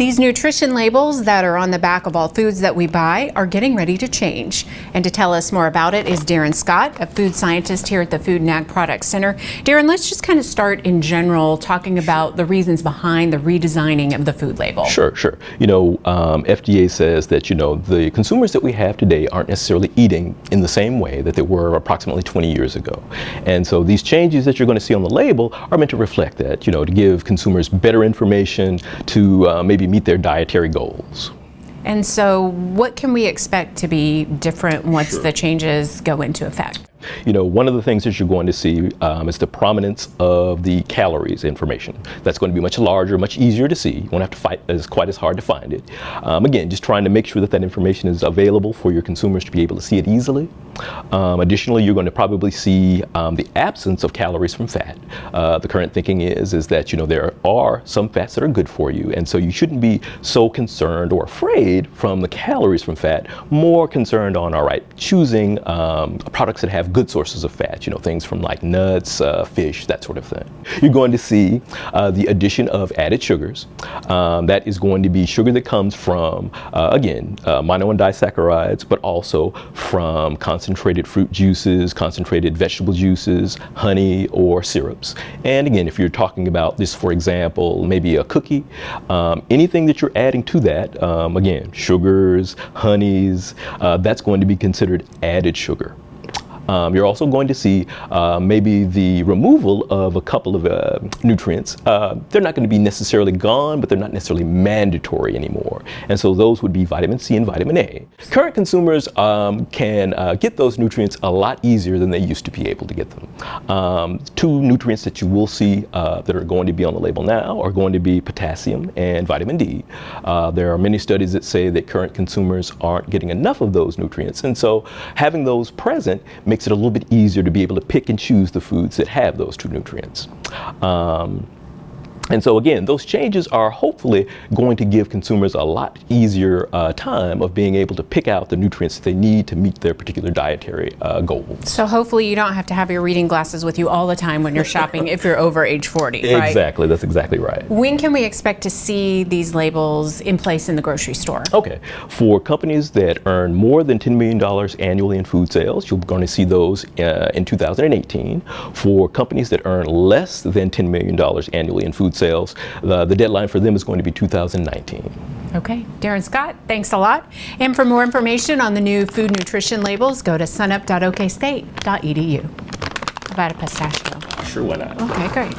These nutrition labels that are on the back of all foods that we buy are getting ready to change. And to tell us more about it is Darren Scott, a food scientist here at the Food and Ag Products Center. Darren, let's just kind of start in general talking about the reasons behind the redesigning of the food label. Sure. FDA says that, the consumers that we have today aren't necessarily eating in the same way that they were approximately 20 years ago. And so these changes that you're going to see on the label are meant to reflect that, to give consumers better information to maybe meet their dietary goals. And so what can we expect to be different once the changes go into effect? One of the things that you're going to see is the prominence of the calories information. That's going to be much larger, much easier to see. You won't have to fight, it's quite as hard to find it. Again, just trying to make sure that that information is available for your consumers to be able to see it easily. Additionally, you're going to probably see the absence of calories from fat. The current thinking is that, there are some fats that are good for you, and so you shouldn't be so concerned or afraid from the calories from fat, more concerned on, choosing products that have good sources of fat, things from like nuts, fish, that sort of thing. You're going to see the addition of added sugars. That is going to be sugar that comes from, mono and disaccharides, but also from concentrated fruit juices, concentrated vegetable juices, honey, or syrups. And again, if you're talking about this, for example, maybe a cookie, anything that you're adding to that, again, sugars, honeys, that's going to be considered added sugar. You're also going to see maybe the removal of a couple of nutrients. They're not going to be necessarily gone, but they're not necessarily mandatory anymore. And so those would be vitamin C and vitamin A. Current consumers can get those nutrients a lot easier than they used to be able to get them. Two nutrients that you will see that are going to be on the label now are going to be potassium and vitamin D. There are many studies that say that current consumers aren't getting enough of those nutrients. And so having those present makes it a little bit easier to be able to pick and choose the foods that have those two nutrients. And so again, those changes are hopefully going to give consumers a lot easier time of being able to pick out the nutrients that they need to meet their particular dietary goals. So hopefully you don't have to have your reading glasses with you all the time when you're shopping if you're over age 40, right? Exactly, that's exactly right. When can we expect to see these labels in place in the grocery store? Okay, for companies that earn more than $10 million annually in food sales, you're going to see those in 2018. For companies that earn less than $10 million annually in food sales, the deadline for them is going to be 2019. Okay, Darren Scott, thanks a lot. And for more information on the new food nutrition labels, go to sunup.okstate.edu. How about a pistachio? Sure, why not? Okay, great.